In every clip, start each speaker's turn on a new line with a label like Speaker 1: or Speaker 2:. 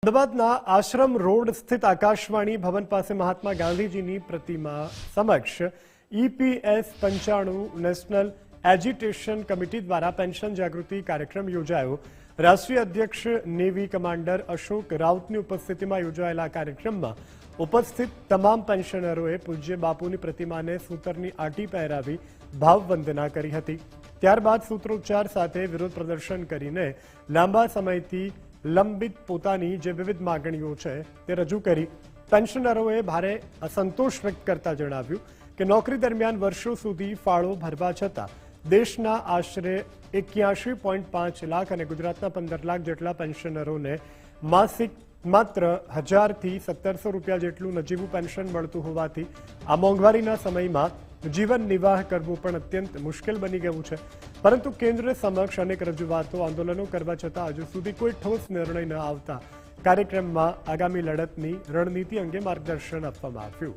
Speaker 1: અમદાવાદના આશ્રમ રોડ સ્થિત આકાશવાણી ભવન પાસે મહાત્મા ગાંધીજીની પ્રતિમા સમક્ષ EPS 95 નેશનલ એજિટેશન કમિટી દ્વારા પેન્શન જાગૃતિ કાર્યક્રમ યોજાયો। રાષ્ટ્રીય અધ્યક્ષ નેવી કમાન્ડર અશોક રાઉતની ઉપસ્થિતિમાં યોજાયેલા કાર્યક્રમમાં ઉપસ્થિત તમામ પેન્શનરોએ પૂજ્ય બાપુની પ્રતિમાને સૂતરની આંટી પહેરાવી ભાવવંદના કરી હતી। ત્યારબાદ સૂત્રોચ્ચાર સાથે વિરોધ પ્રદર્શન કરીને લાંબા સમયથી લંબિત પોતાની જે વિવિધ માંગણીઓ છે તે રજૂ કરી। પેન્શનરોએ ભારે અસંતોષ વ્યક્ત કરતા જણાવ્યું કે નોકરી દરમિયાન વર્ષો સુધી ફાળો ભરવા છતાં દેશના આશરે 81.5 લાખ અને ગુજરાતના 15 લાખ જેટલા પેન્શનરોને માસિક માત્ર 1000 થી 1700 રૂપિયા જેટલું નજીવું પેન્શન મળતું હોવાથી આ મોંઘવારીના સમયમાં જીવન નિર્વાહ કરવું પણ અત્યંત મુશ્કેલ બની ગયું છે। પરંતુ કેન્દ્ર સમક્ષ અનેક રજૂઆતો આંદોલનો કરવા છતાં હજુ સુધી કોઈ ઠોસ નિર્ણય ન આવતા કાર્યક્રમમાં આગામી લડતની રણનીતિ અંગે માર્ગદર્શન આપવામાં આવ્યું।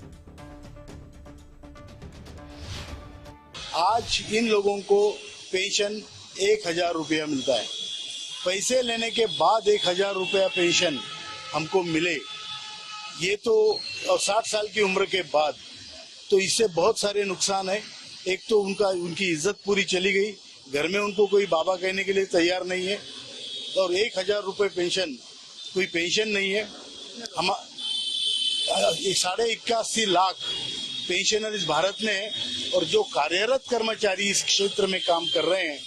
Speaker 2: आज इन लोगों को पेंशन 1000 रुपया मिलता है। पैसे लेने के बाद 1000 रुपया पेंशन हमको मिले, ये तो 60 साल की उम्र के बाद, तो इससे बहुत सारे नुकसान है। एक तो उनकी इज्जत पूरी चली गई, घर में उनको कोई बाबा कहने के लिए तैयार नहीं है, और 1000 रुपये पेंशन कोई पेंशन नहीं है। हम 81.5 लाख पेंशनर इस भारत में है, और जो कार्यरत कर्मचारी इस क्षेत्र में काम कर रहे हैं,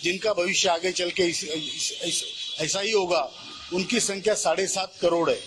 Speaker 2: जिनका भविष्य आगे चल के ऐसा ही होगा, उनकी संख्या 7.5 करोड़ है।